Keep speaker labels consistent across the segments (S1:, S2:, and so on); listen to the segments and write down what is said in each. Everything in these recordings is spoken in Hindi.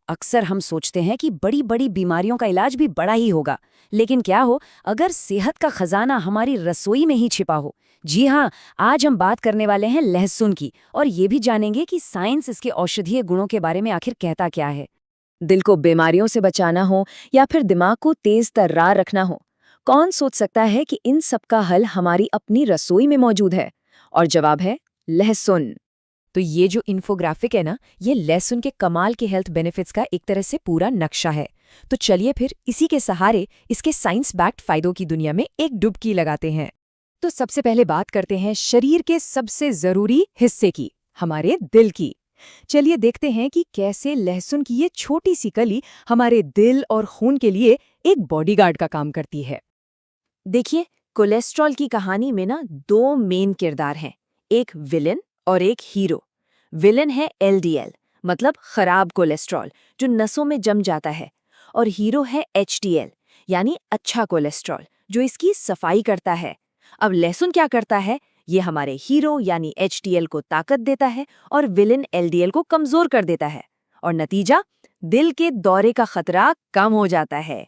S1: अक्सर हम सोचते हैं कि बड़ी बड़ी बीमारियों का इलाज भी बड़ा ही होगा, लेकिन क्या हो अगर सेहत का खजाना हमारी रसोई में ही छिपा हो। जी हाँ, आज हम बात करने वाले हैं लहसुन की, और ये भी जानेंगे कि साइंस इसके औषधीय गुणों के बारे में आखिर कहता क्या है।
S2: दिल को बीमारियों से बचाना हो या फिर दिमाग को तेज तर्रार रखना हो, कौन सोच सकता है कि इन सब का हल हमारी अपनी रसोई में मौजूद है? और जवाब है लहसुन।
S3: तो ये जो इन्फोग्राफिक है ना, ये लहसुन के कमाल के हेल्थ बेनिफिट्स का एक तरह से पूरा नक्शा है। तो चलिए फिर इसी के सहारे इसके साइंस बैक्ड फायदों की दुनिया में एक डुबकी लगाते हैं। तो सबसे पहले बात करते हैं शरीर के सबसे जरूरी हिस्से की, हमारे दिल की। चलिए देखते हैं कि कैसे लहसुन की ये छोटी सी कली हमारे दिल और खून के लिए एक बॉडीगार्ड का काम करती है।
S2: देखिए, कोलेस्ट्रॉल की कहानी में ना दो मेन किरदार हैं, एक विलेन और एक हीरो। विलेन है एलडीएल, मतलब खराब कोलेस्ट्रॉल जो नसों में जम जाता है, और हीरो है एचडीएल, यानी अच्छा कोलेस्ट्रॉल जो इसकी सफाई करता है। अब लहसुन क्या करता है? ये हमारे हीरो यानी एचडीएल को ताकत देता है और विलेन एलडीएल को कमजोर कर देता है, और नतीजा, दिल के दौरे का खतरा कम हो जाता है।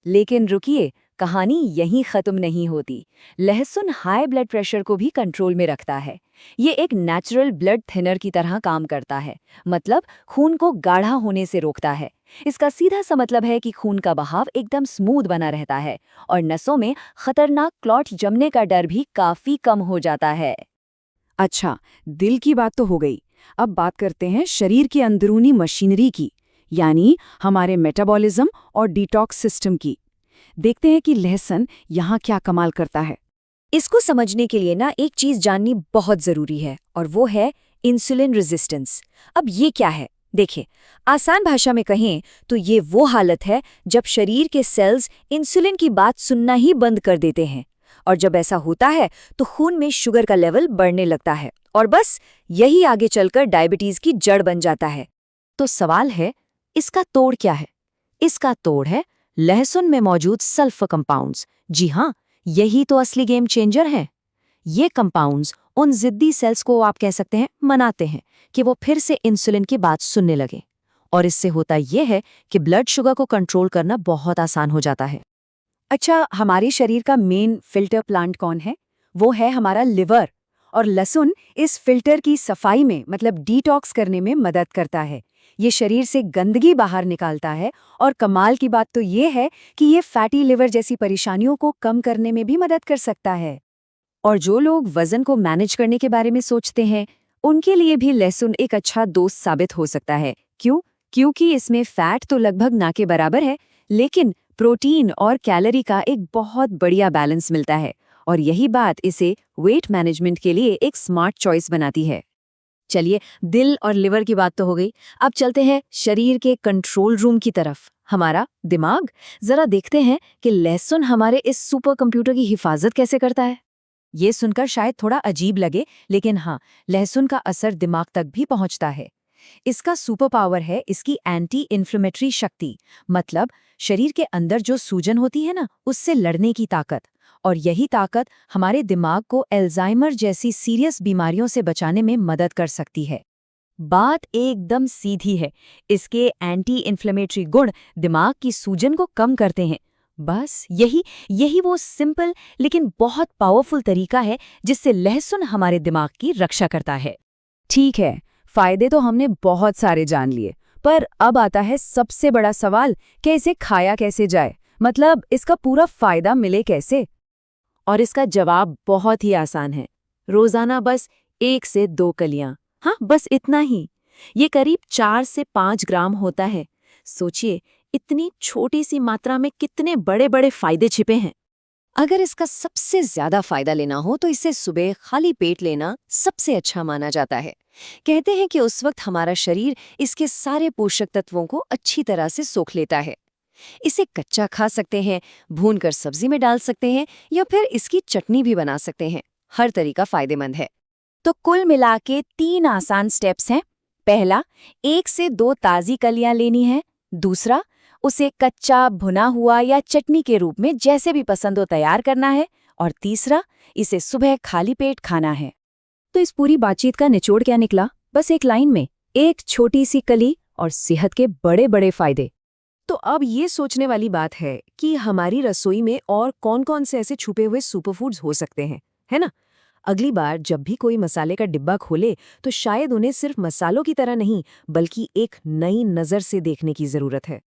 S1: लेकिन रुकिए, कहानी यहीं खत्म नहीं होती। लहसुन हाई ब्लड प्रेशर को भी कंट्रोल में रखता है। ये एक नेचुरल ब्लड थिनर की तरह काम करता है, मतलब खून को गाढ़ा होने से रोकता है। इसका सीधा सा मतलब है कि खून का बहाव एकदम स्मूथ बना रहता है और नसों में खतरनाक क्लॉट जमने का डर भी काफी कम हो जाता है।
S4: अच्छा, दिल की बात तो हो गई। अब बात करते हैं शरीर की अंदरूनी मशीनरी की, यानी हमारे मेटाबॉलिज्म और डिटॉक्स सिस्टम की। देखते हैं कि लहसुन यहाँ क्या कमाल करता है।
S2: इसको समझने के लिए ना एक चीज जाननी बहुत जरूरी है, और वो है इंसुलिन रेजिस्टेंस। अब ये क्या है? देखिए, आसान भाषा में कहें तो ये वो हालत है जब शरीर के सेल्स इंसुलिन की बात सुनना ही बंद कर देते हैं, और जब ऐसा होता है तो खून में शुगर का लेवल बढ़ने लगता है, और बस यही आगे चलकर डायबिटीज की जड़ बन जाता है। तो सवाल है, इसका तोड़ क्या है? इसका तोड़ है लहसुन में मौजूद सल्फर कंपाउंड्स। जी हाँ, यही तो असली गेम चेंजर है। ये कंपाउंड्स उन जिद्दी सेल्स को, आप कह सकते हैं, मनाते हैं कि वो फिर से इंसुलिन की बात सुनने लगे, और इससे होता यह है कि ब्लड शुगर को कंट्रोल करना बहुत आसान हो जाता है।
S1: अच्छा, हमारे शरीर का मेन फिल्टर प्लांट कौन है? वो है हमारा लिवर, और लहसुन इस फिल्टर की सफाई में, मतलब डिटॉक्स करने में मदद करता है। ये शरीर से गंदगी बाहर निकालता है, और कमाल की बात तो ये है कि ये फैटी लिवर जैसी परेशानियों को कम करने में भी मदद कर सकता है। और जो लोग वजन को मैनेज करने के बारे में सोचते हैं, उनके लिए भी लहसुन एक अच्छा दोस्त साबित हो सकता है। क्यों? क्योंकि इसमें फैट तो लगभग ना के बराबर है, लेकिन प्रोटीन और कैलोरी का एक बहुत बढ़िया बैलेंस मिलता है, और यही बात इसे वेट मैनेजमेंट के लिए एक स्मार्ट चॉइस बनाती है।
S2: चलिए, दिल और लिवर की बात तो हो गई, अब चलते हैं शरीर के कंट्रोल रूम की तरफ, हमारा दिमाग। जरा देखते हैं कि लहसुन हमारे इस सुपर कंप्यूटर की हिफाजत कैसे करता है।
S1: ये सुनकर शायद थोड़ा अजीब लगे, लेकिन हाँ, लहसुन का असर दिमाग तक भी पहुंचता है। इसका सुपर पावर है इसकी एंटी इन्फ्लेमेटरी शक्ति, मतलब शरीर के अंदर जो सूजन होती है ना, उससे लड़ने की ताकत। और यही ताकत हमारे दिमाग को अल्जाइमर जैसी सीरियस बीमारियों से बचाने में मदद कर सकती है।
S2: बात एकदम सीधी है, इसके एंटी इन्फ्लेमेटरी गुण दिमाग की सूजन को कम करते हैं। बस यही वो सिंपल लेकिन बहुत पावरफुल तरीका है जिससे लहसुन हमारे दिमाग की रक्षा करता है।
S4: ठीक है, फायदे तो हमने बहुत सारे जान लिए, पर अब आता है सबसे बड़ा सवाल कि इसे खाया कैसे जाए, मतलब इसका पूरा फायदा मिले कैसे।
S2: और इसका जवाब बहुत ही आसान है, रोजाना बस 1 से 2 कलियां। हाँ, बस इतना ही। ये करीब 4 से 5 ग्राम होता है। सोचिए, इतनी छोटी सी मात्रा में कितने बड़े बड़े फायदे छिपे हैं।
S1: अगर इसका सबसे ज्यादा फायदा लेना हो तो इसे सुबह खाली पेट लेना सबसे अच्छा माना जाता है। कहते हैं कि उस वक्त हमारा शरीर इसके सारे पोषक तत्वों को अच्छी तरह से सोख लेता है। इसे कच्चा खा सकते हैं, भूनकर सब्जी में डाल सकते हैं, या फिर इसकी चटनी भी बना सकते हैं। हर तरीका फायदेमंद है। तो कुल मिला के 3 आसान स्टेप्स हैं। पहला, 1 से 2 ताज़ी कलियां लेनी है। दूसरा, उसे कच्चा, भुना हुआ या चटनी के रूप में जैसे भी पसंद हो तैयार करना है। और तीसरा, इसे सुबह खाली पेट खाना है।
S4: तो इस पूरी बातचीत का निचोड़ क्या निकला? बस एक लाइन में, एक छोटी सी कली
S3: और सेहत के बड़े बड़े फायदे।
S2: तो अब ये सोचने वाली बात है कि हमारी रसोई में और कौन-कौन से ऐसे छुपे हुए सुपरफूड्स हो सकते हैं, है ना? अगली बार जब भी कोई मसाले का डिब्बा खोले तो शायद उन्हें सिर्फ मसालों की तरह नहीं बल्कि एक नई नज़र से देखने की ज़रूरत है।